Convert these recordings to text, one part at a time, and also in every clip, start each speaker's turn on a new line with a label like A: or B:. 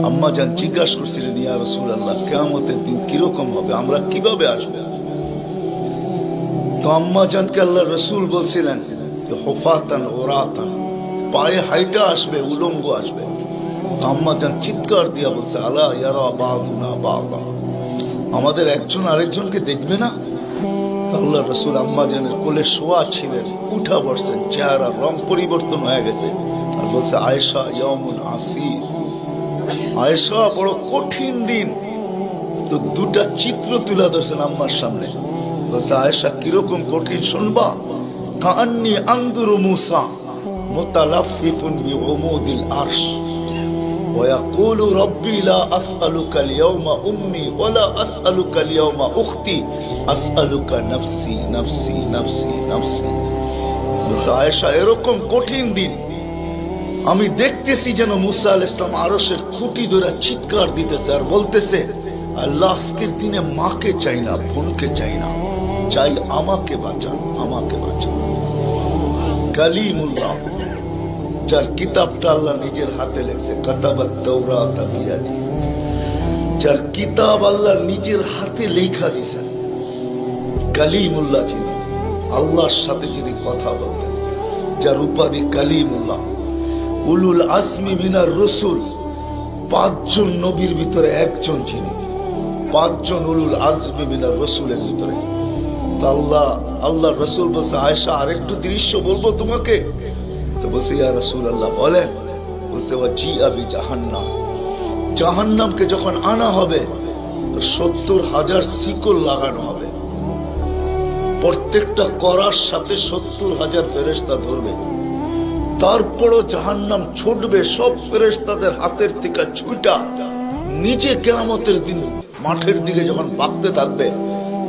A: আম্মা জান জিজ্ঞাসা করছিলেন, ইয়া রাসূলুল্লাহ, কিয়ামতের দিন কিরকম হবে, আমরা কিভাবে আসবো? তো আম্মা জানকে আল্লাহ রসুল বলছিলেন হুফাতান ওরাতান, পায়ে হাইটা আসবে, উলঙ্গ আসবে। আম্মা জান চিৎকার দিয়া বলছে, আলা ইয়ারা বাদুনা বাদা, আমাদের একজন আরেকজনকে দেখবে না? আল্লাহ রসুল আম্মা জানের কোলে শোয়া ছিলেন, উঠা বসছেন, চেহারা রং পরিবর্তন হয়ে গেছে, আর বলছে, আয়েশা ইয়াউমুন আসির, আয়েশা বড় কঠিন দিন। তো দুটা চিত্র তুলে ধরছেন আম্মার সামনে, বলছে, আয়েশা কিরকম কঠিন শুনবা? কাআন্নী আনজুরু মূসা মুতালাফফিফুন বিউমুদিল আরশ ওয়া ইয়াকুলু রাব্বি লা আসআলুকা আল-ইয়াওমা উম্মি ওয়া লা আসআলুকা আল-ইয়াওমা উখতি আসআলুকা নাফসি নাফসি নাফসি নাফসি। বলছে, আয়েশা এরকম কঠিন দিন আমি দেখতেছি যেন মুসা আলাইহিস সালাম আরশের খুঁটি ধরে চিৎকার দিতেছে আর বলতেছে, আল্লাহ আজকের দিনে মাকে চাই না, বোনকে চাই না, চাই আমাকে বাঁচান, আমাকে বাঁচান। কালিমুল্লাহ, যার কিতাবটা আল্লাহ নিজের হাতে লেখছে, কাতাবাত তাওরাত বিয়াদি, যার কিতাব আল্লাহ নিজের হাতে লেখা দিয়েছেন, কালিমুল্লাহ যিনি, আল্লাহর সাথে যিনি কথা বলতেন, যার উপাধি কালিমুল্লাহ, উলুল আজমি মিনার রসুল, 5 জন নবীর ভিতরে একজন যিনি, 5 জন উলুল আজমি মিনার রসুলের ভিতরে। আল্লাহ রসুল বলছে, আয়েশা আরেকটু দৃশ্য বলবো তোমাকে? তো বলছে, ইয়া রাসূলুল্লাহ বলেন। বলছে, ওয়াজিআ বিজাহান্নাম, জাহান্নামকে যখন আনা হবে 70,000 শিকল লাগানো হবে, প্রত্যেকটা করার সাথে 70,000 ফেরেশতা ধরবে, তারপরও জাহান্নাম ছুটবে, সব ফেরেশতাদের হাতের থেকে ছুটা নিচে কিয়ামতের দিন মাঠের দিকে যখন ভাগতে থাকবে,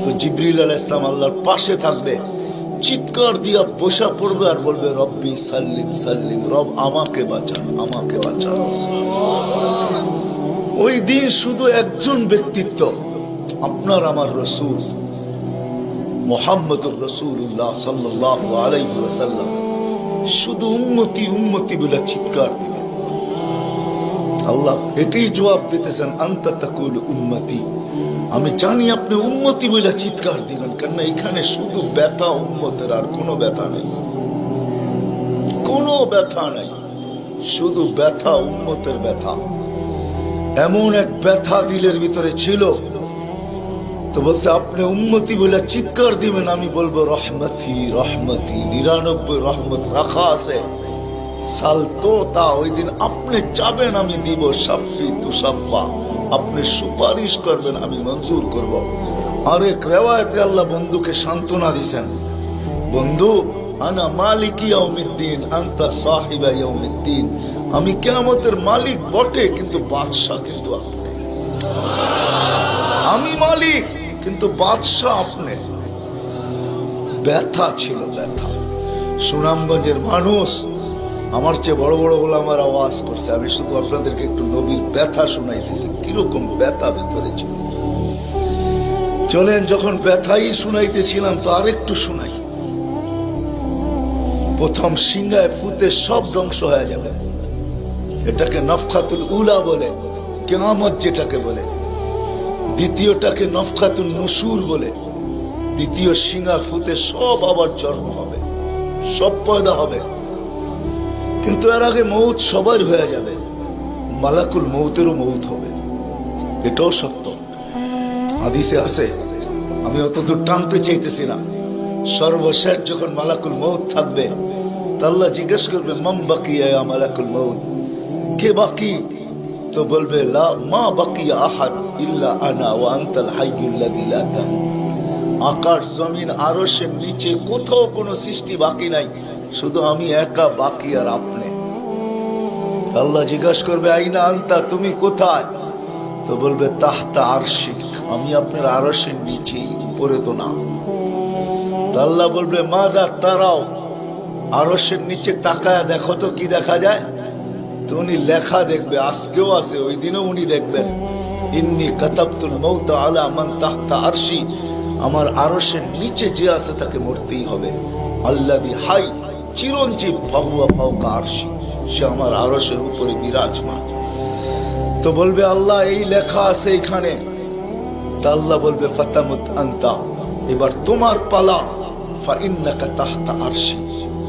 A: তো জিবরিল আলাইহিস সালাম আল্লাহর পাশে থাকবে, চিৎকার দিয়া বসা পড়বে আর বলবে, রব্বি সাল্লিম সাল্লিম, রব আমাকে বাঁচান, আমাকে বাঁচান। ওই দিন শুধু একজন ব্যক্তিত্ব, আপনার আমার রসূল মুহাম্মদুর রাসূলুল্লাহ সাল্লাল্লাহু আলাইহি ওয়াসাল্লাম শুধু উম্মতি উম্মতি বলে চিৎকার দিবে। আল্লাহ এটাই জবাব দিতেছেন, আনতা তাকুল উম্মতি, আমি জানি আপনি উম্মতি বলে চিৎকার দিবেন, কেন এখানে শুধু ব্যথা উম্মতের, আর কোনো ব্যথা নেই, কোনো ব্যথা নেই, শুধু ব্যথা উম্মতের ব্যথা। এমন এক ব্যথা দিলের ভিতরে ছিল, তো বলছে আপনি উম্মতি বলে চিৎকার দিবেন, আমি বলবো রহমতি রহমতি, 99 রহমত রাখা আছে, সালতো তা, ওই দিন আপনি চাবেন আমি দিব, শাফি তুসাফা, আপনি সুপারিশ করবেন আমি মঞ্জুর করব। আর এক রিওয়ায়াতে আল্লাহ বন্ধুকে সান্ত্বনা দিয়েছেন, বন্ধু আনা মালিকি ইয়াউমিদ্দিন আনতা সাহিবা ইয়াউমিদ্দিন, আমি কিয়ামতের মালিক বটে কিন্তু বাদশা কিন্তু আপনি, আমি মালিক কিন্তু বাদশা আপনি। ব্যথা ছিল, ব্যথা। সুনামগঞ্জের মানুষ আমার চেয়ে বড় বড় ওলামার আওয়াজ করছে, আমি শুধু আপনাদেরকে একটু নবীর ব্যথা শুনাইতেছি, কিরকম ব্যথা ভিতরে ছিল। চলেন, যখন ব্যথাই শুনাইতেছিলাম তো আরেকটু শুনাই। প্রথম সিংহায় ফুতে সব ধ্বংস হয়ে যাবে, এটাকে নফখাতুল উলা বলে, কিয়ামত যেটাকে বলে। দ্বিতীয়টাকে নফখাতুন নুশুর বলে, দ্বিতীয় সিংহা ফুতে সব আবার জন্ম হবে, সব পয়দা হবে, কিন্তু এর আগে মৌত সবার হয়ে যাবে, মালাকুল মৌতেরও মৌত হবে, এটাও সত্য, হাদিসে আছে। আমি অতদূর টানতে চাইতেছি না। সর্বশেষ যখন মালাকুল মৌত থাকবে, তা আল্লাহ জিজ্ঞেস করবে, মাম বাকিয়া ইয়া মালাকুল মৌত, কে বাকি? তো বলবে, লা মা বাকিয়া আহাদ ইল্লা আনা ওয়া আনতাল হাইয়ুল লাযী লা তামুত। আকাশ জমিন আরশের নিচে কোথাও কোনো সৃষ্টি বাকি নাই, শুধু আমি একা বাকি আর আপনি। আল্লাহ জিজ্ঞাসা করবে, আইনা আনতা, তুমি কোথায়? তো বলবে, তাহতা আরশিক, আমি আপনার আরশের নিচে, উপরে তো না। আল্লাহ বলবে, মাদা তারাও, আরশের নিচে তাকায় দেখো তো কি দেখা যায়? তো উনি লেখা দেখবে, আজকেও আছে, ওই দিনও উনি দেখবেন, ইন্নী কাতাবতুল মৌত আলা মান তাহতা আরশি, আমার আরশের নিচে যে আছে তাকে মরতেই হবে। আল্লাযী হাই, চিরঞ্জীব, ফাহুয়া ফাওকা আরশি, সে আমার আরশের উপরে বিরাজমান। তো বলবে আল্লাহ এই লেখা আছে এখানে, তা আল্লাহ বলবে ফাতামুত আনতা, এবার তোমার পালা। ফাইন্নাকা তাহতা আরশি,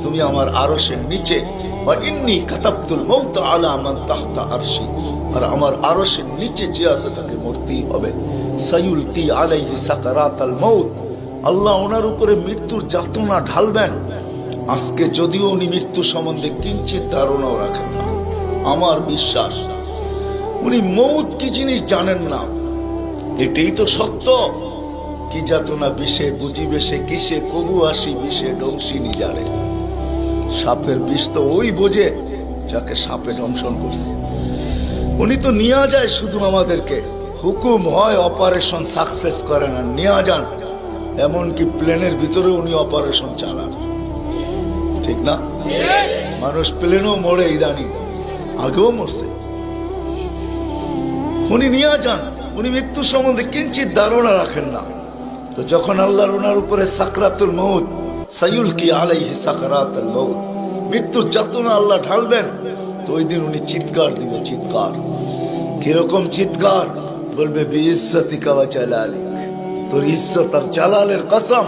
A: তুমি আমার আরশের নিচে। ওয়া ইন্নী কাতাবতুল মাউত আলা মান তাহতা আরশি, আর আমার আরশের নিচে যে আছে তাকে মরতেই হবে। সায়ুলকি আলাইহি সাকারাতাল মাউত, আল্লাহ ওনার উপরে মৃত্যুর যাতনা ঢালবেন। আজকে যদিও উনি মৃত্যু সম্বন্ধে কিঞ্চিত ধারণাও রাখেন না, আমার বিশ্বাস উনি মৌত কি জিনিস জানেন না, এটাই তো সত্য। কি যাতনা বিষে বুঝিবে সে কিসে, কবু আসি বিষে ডংসিনি জানে। সাপের বিষ তো ওই বোঝে যাকে সাপে দংশন করছে। উনি তো নিয়ে যায় শুধু আমাদেরকে, হুকুম হয় অপারেশন সাকসেস করে না, নিয়ে যান। এমনকি প্লেনের ভিতরে উনি অপারেশন চালান, ঠিক না? মানুষ প্লেনও মরে ইদানি, আগেও মরছে। উনি নিয়ে যান, উনি মৃত্যু সম্বন্ধে কিঞ্চিত ধারণা রাখেন না। তো যখন আল্লাহর ওনার উপরে সাকরাতুল মউত, সায়ুলকি আলাইহি সাকরাতুল মউত, মৃত্যুর যাতনা আল্লাহ ঢালবেন, তো ওই দিন উনি চিৎকার দিবে, চিৎকার। কিরকম চিৎকার? বলবে বিইজ্জতিকা ওয়া জালালিক, তোর ইজ্জত আর জালালের কসম,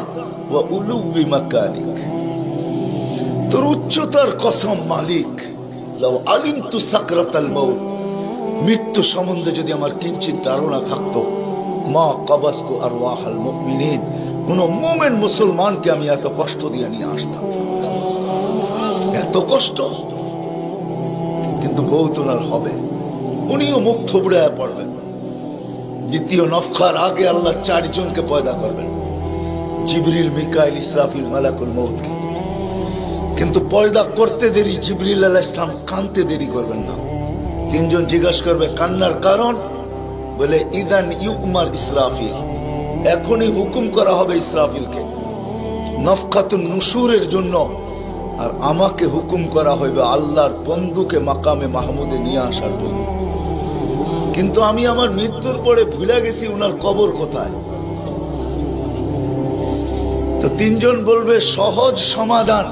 A: ওয়া উলুবি মাকানিক, তোর উচ্চতার কসম মালিক। লাউ আলিমতু সাকরাতাল মউত, মৃত্যু সম্বন্ধে যদি আমার কিঞ্চিত ধারণা থাকতো, মা কাবাস্তু আরওয়াহাল মুমিনিন, কোন মুমিন মুসলমানকে আমি এত কষ্ট দিয়ে নিয়ে আসতাম, এত কষ্ট। কিন্তু বহুত ওনার হবে, উনিও মুখ থুবড়ায় পড়বেন। দ্বিতীয় নফখার আগে আল্লাহ 4 জনকে পয়দা করবেন, জিবরিল, মিকাইল, ইসরাফিল, মালাকুল মউতকে। কিন্তু পয়দা করতে দেরি, জিবরিল আলাইহিস সালাম কানতে দেরি করবেন না। 3 জন জিজ্ঞাসা করবে কান্নার কারণ, বলে ইদান ইউমার ইসরাফিল, এখনই হুকুম করা হবে ইসরাফিলকে নফখাতুন নুশুরের জন্য, আর আমাকে হুকুম করা হইবে আল্লাহর বন্ধুকে মাকামে মাহমুদে নিয়ে আসার জন্য। কিন্তু আমি আমার মৃত্যুর পরে ভুলে গেছি উনার কবর কোথায়। তো 3 জন বলবে সহজ সমাধান,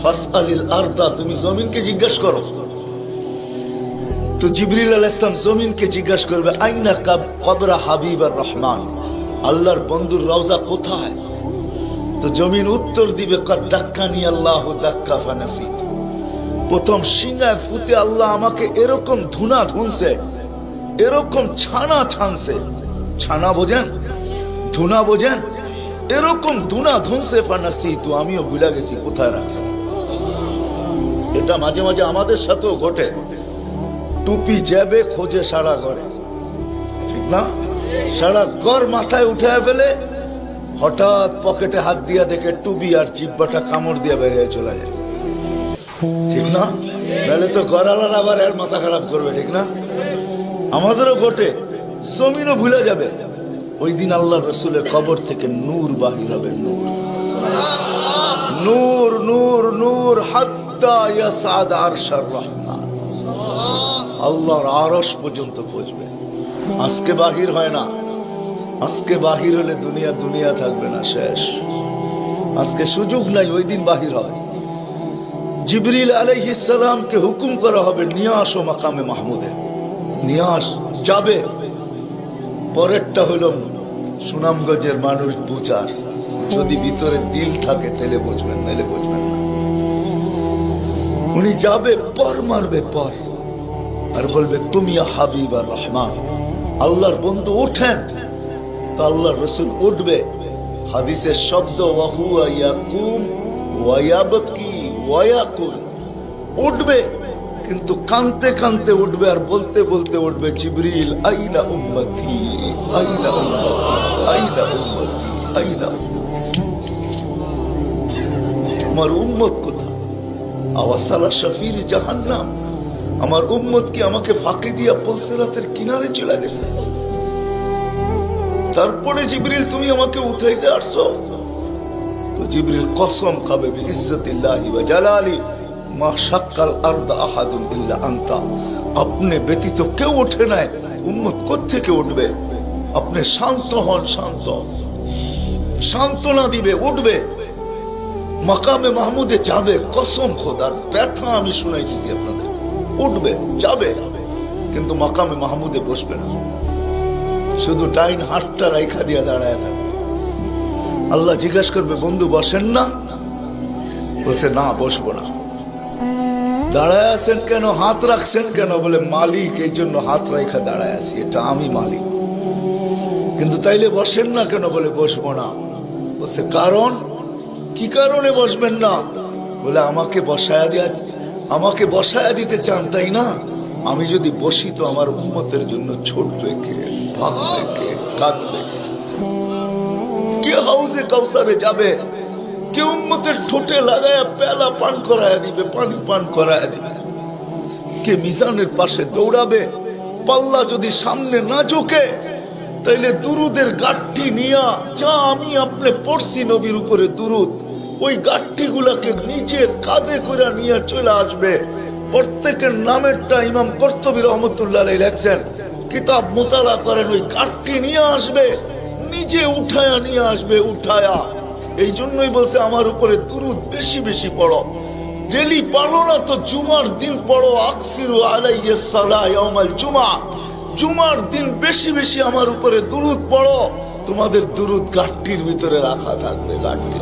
A: ফাসআলিল আরদা, তুমি জমিনকে জিজ্ঞাসা করো। তো জিবরিল আলাইহিস সালাম জমিনকে জিজ্ঞাসা করবে আইনা কবরা হাবিবার রহমান, আল্লাহর বন্ধুর রওজা কোথায়? তো জমিন উত্তর দিবে কাদ দাক্কানি আল্লাহু দাক্কা ফানাসিত, প্রথম সিংহায় ফুতে আল্লাহ আমাকে এরকম ধুনা ধুনছে, এরকম ছানা ছানছে। ছানা বোঝেন? ধুনা বোঝেন? এরকম ধুনা ধুনছে, ফানাসিত, আমিও ভুলে গেছি কোথায় রাখছি। এটা মাঝে মাঝে আমাদের সাথেও ঘটে। টুপি যাবে খোঁজে সারা ঘরে, ঠিক না? সারা ঘর মাথায় উঠে ফেলে, হঠাৎ পকেটে হাত দিয়া দেখে টুপি আর জিব্বাটা কামড় দিয়ে বেরিয়ে চলে যায়, ঠিক না? নাহলে তো ঘরালার আবার এর মাথা খারাপ করবে, ঠিক না? আমাদেরও ঘটে, জমিনও ভুলে যাবে। ওই দিন আল্লাহ রসুলের কবর থেকে নূর বাহির হবে, নূর নূর নূর নূর, হাত্তা ইয়াসাদ আরশার রহমান, আল্লাহর আরশ পর্যন্ত পৌঁছবে। আজকে বাহির হয় না, আজকে বাহির হলে দুনিয়া দুনিয়া থাকবে না, শেষ। আজকে সুযোগ নাই, ওই দিন বাহির হয়। জিবরিল আলাইহিস সালামকে হুকুম করা হবে নিয়ে আসো মাকামে মাহমুদে, নিয়ে আস, যাবে। পরেরটা হইল সুনামগঞ্জের মানুষ বুঝার, যদি ভিতরে দিল থাকে তাহলে বুঝবেন, নাহলে বুঝবেন না। উনি যাবে, পর মারবে পর, আর বলবে তুমি হাবিব আর রহমান, আল্লাহর বন্ধু ওঠেন। তো আল্লাহর রসুল উঠবে, হাদিসের শব্দ ওয়াহুয়া ইয়াকুম ওয়া ইয়াবকি ওয়া ইয়াকুল, উঠবে কিন্তু কানতে কানতে উঠবে, আর বলতে বলতে উঠবে জিবরিল আইনা উম্মতি আইনা উম্মতি আইনা উম্মতি আইনা উম্মতি, আমার উম্মত কোথায়? আওয়াসালা শাফির জাহান্নাম, আমার উম্মত কি আমাকে ফাঁকি দিয়া পুলসিরাতের কিনারে চলে গেছে? তারপরে জিবরিল তুমি আমাকে উঠাইতে আসছো? তো জিবরিল কসম খাবে বিইজ্জতিল্লাহি ওয়া জালালি, মা শাক্কাল আরদা আহাদুন ইল্লা আনতা, আপনি ব্যতীত কেউ ওঠে নাই, উম্মত কোত্থেকে উঠবে? আপনি শান্ত হন, শান্ত, সান্ত্বনা দিবে, উঠবে, মাকামে মাহমুদে যাবে। কসম খোদার, ব্যথা আমি শুনাই দিয়েছি আপনাদের, উঠবে, যাবে। কিন্তু মাকামে মাহমুদে বসবে না, শুধু ডাইন হাতটা রাইখা দিয়া দাঁড়ায় থাকবে। আল্লাহ জিজ্ঞাসা করবে, বন্ধু বসেন না? বলছে, না বসবো না। দাঁড়ায় আছেন কেন, হাত রাখছেন কেন? বলে, মালিক এই জন্য হাত রাইখা দাঁড়ায় আছি, এটা আমি মালিক। কিন্তু তাইলে বসেন না কেন? বলে, বসবো না। বলছে, কারণ কি কারণে বসবেন না? বলে, আমাকে বসায়া দিতে চান তাই না? আমি যদি বসি তো আমার উম্মতের জন্য ছুটবে কে, ভাগবে কে, কাঁদবে কে? হাউজে কাউসারে যাবে কে? উম্মতের ঠোঁটে লাগায়া পেলা পান করায়া দিবে, পানি পান করায়া দিবে কে? মিজানের পাশে দৌড়াবে? পাল্লা যদি সামনে না ঝোঁকে তাইলে দুরুদের গাঠটি নিয়া, যা আমি আপনি পড়ছি নবীর উপরে দুরুদ, ওই গাঠটি গুলাকে নিজের কাঁধে করে নিয়ে চলে আসবে। প্রত্যেকের নামেরটা ইমাম কর্তুবী রহমতুল্লাহ আলাইহি লেখছেন, কিতাব মোতালা করেন, ওই গাঠটি নিয়ে আসবে, নিজে উঠায়া নিয়ে আসবে, উঠায়া। এই জন্যই বলছে আমার উপরে দুরুদ বেশি বেশি পড়ো। ডেলি পড়ো না তো জুমার দিন পড়ো, আকসিরু আলাইহিস সালাহ ইয়াউমাল জুমা। জুমার দিন বেশি বেশি আমার উপরে দুরুদ পড়ো, তোমাদের দুরুদ গাঠটির ভিতরে রাখা থাকবে। গাঠটি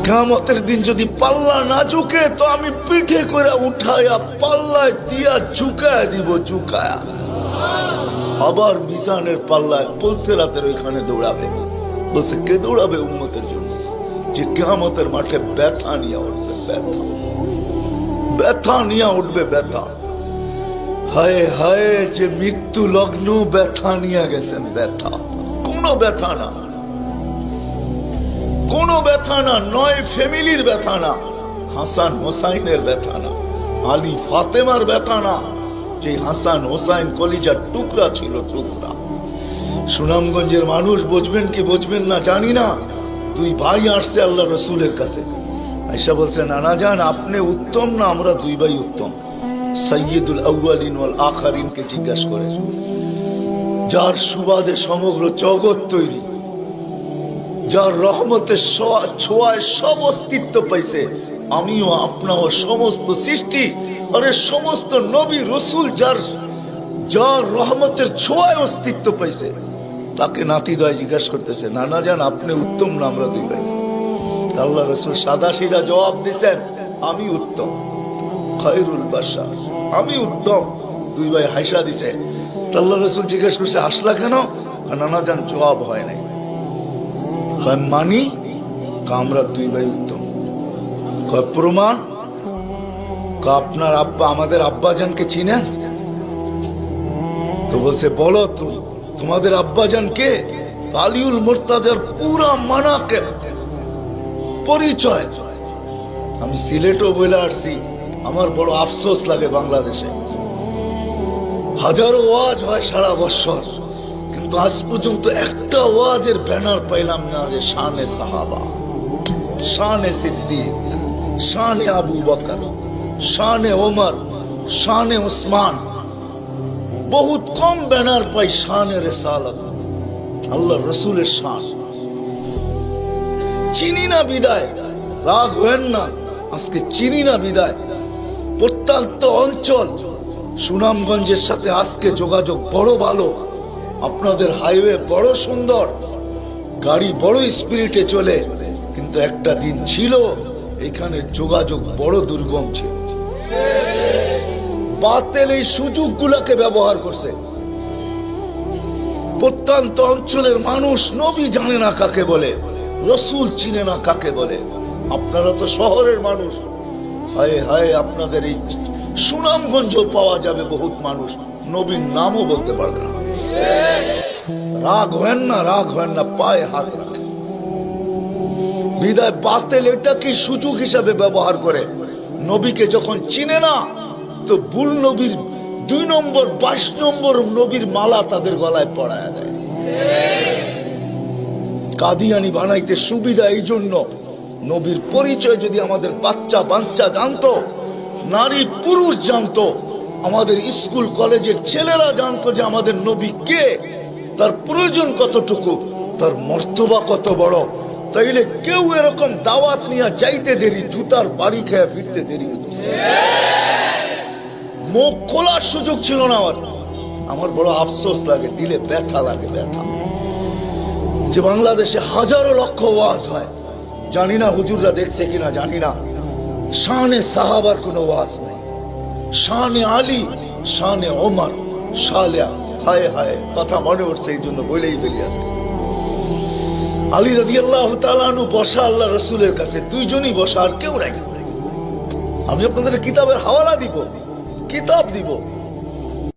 A: কিয়ামতের দিন যদি পাল্লা না ঝুঁকে তো আমি পিঠে করে উঠায়া পাল্লায় দিয়া ঝুঁকায়া দিব, ঝুঁকায়া। আবার মিজানের পাল্লায় পুলসিরাতের ওইখানে দৌড়াবে। বলছে, কে দৌড়াবে উম্মতের জন্য? যে কিয়ামতের মাঠে ব্যথা নিয়ে উঠবে, ব্যথা, ব্যথা নিয়ে উঠবে, ব্যথা। হায় হায়, যে মৃত্যু লগ্ন ব্যথা নিয়ে গেছেন, ব্যথা। কোনো ব্যথা না, কোনো ব্যথা না, নয় ফ্যামিলির ব্যথা না, হাসান হোসাইনের ব্যথা না, আলী ফাতেমার ব্যথা না, যে হাসান হোসাইন কলিজার টুকরা ছিল, টুকরা। সুনামগঞ্জের মানুষ বুঝবেন কি বুঝবেন না জানি না, দুই ভাই আসছে আল্লাহ রসুলের কাছে, আয়েশা বলছে, নানা জান আপনি উত্তম না আমরা দুই ভাই উত্তম? সাইয়্যিদুল আউয়ালিন ওয়াল আখিরিনকে জিজ্ঞাসা করে, যার সুবাদে সমগ্র জগৎ তৈরি, যার রহমতের ছোঁয়ায় সব অস্তিত্ব পাইছে, আমিও আপনাও সমস্ত সৃষ্টি, আরে সমস্ত নবী রসুল যার রহমতের ছোঁয়ায় অস্তিত্ব পাইছে, তাকে নাতিদয় জিজ্ঞাসা করতেছে, নানা জান আপনি উত্তম না আমরা দুই ভাই? আল্লাহ রসুল সাদা সিধা জবাব দিচ্ছেন, আমি উত্তম, খায়রুল বাশার, আমি উত্তম। দুই ভাই হাসা দিছে। আল্লাহ রসুল জিজ্ঞাসা করছে, আসলা কেন? নানা জান জবাব হয় নাই। মানি আমরা দুই ভাই উত্তম। প্রমাণ? আপনার আব্বা, আমাদের আব্বাজানকে চিনেন? তো বলছে, বলো তো তোমাদের আব্বাজান কে? আলিউল মুর্তাজার পুরা মানাকে পরিচয়। আমি সিলেটও বলে আসছি, আমার বড় আফসোস লাগে, বাংলাদেশে হাজারো ওয়াজ হয় সারা বছর, কিন্তু আজ পর্যন্ত একটা ওয়াজের ব্যানার পাইলাম না যে শানে সাহাবা, শানে সিদ্দিক, শানে আবু বকর, শানে ওমর, শানে উসমান। বহুত কম ব্যানার পাই শানে রিসালাত, আল্লাহ রসুলের শান। চিনি না বিদায়, রাগ হবেন না, আজকে চিনি না বিদায়। প্রত্যন্ত অঞ্চল সুনামগঞ্জের সাথে আজকে যোগাযোগ বড় ভালো, আপনাদের হাইওয়ে বড় সুন্দর, গাড়ি বড় স্পিরিটে চলে, কিন্তু একটা দিন ছিল এখানে যোগাযোগ বড় দুর্গম ছিল। বাতিল এই সুযোগগুলোকে ব্যবহার করছে। প্রত্যন্ত অঞ্চলের মানুষ নবী জানে না কাকে বলে, রসুল চিনে না কাকে বলে। আপনারা তো শহরের মানুষ, হায় হায়, আপনাদের এই সুনামগঞ্জ পাওয়া যাবে বহুত মানুষ নবীর নামও বলতে পারবে না। রাগ হয় না, রাগ হয় না, পায়ে হাত রাখে। বিদায় বাতিল এটাকে সুযোগ হিসাবে ব্যবহার করে। নবীকে যখন চিনে না তো ভুল নবীর 2 নম্বর 22 নম্বর নবীর মালা তাদের গলায় পড়ায় দেয়। কাদিয়ানি বানাইতে সুবিধা এই জন্য, নবীর পরিচয় যদি আমাদের বাচ্চা বাচ্চা জানতো, নারী পুরুষ জানতো, আমাদের স্কুল কলেজের ছেলেরা জানতো যে আমাদের নবী কে, তার প্রয়োজন কতটুকু, তার মর্তবা কত বড়, তাইলে কেউ এরকম দাওয়াত নিয়ে যাইতে দেরি, জুতার বাড়ি খেয়ে ফিরতে দেরি হতো। মুখ খোলার সুযোগ ছিল না আমার। আমার বড় আফসোস লাগে, দিলে ব্যথা লাগে, ব্যথা যে বাংলাদেশে হাজারো লক্ষ ওয়াজ হয়, জানি না হুজুররা দেখছে কিনা জানি না, শানে সাহাবার কোনো ওয়াজ নাই, শানে আলী, শানে ওমর, শালিয়া, হায় হায় কথা মনে উঠছে, এই জন্য বলেই ফেলি আজকে। আলী রাদিয়াল্লাহু তাআলা আনহু বসা আল্লাহ রাসূলের কাছে, দুইজনই বসা, আর কেউ নাই। আমি আপনাদের কিতাবের হাওয়ালা দিব, কিতাব দিব।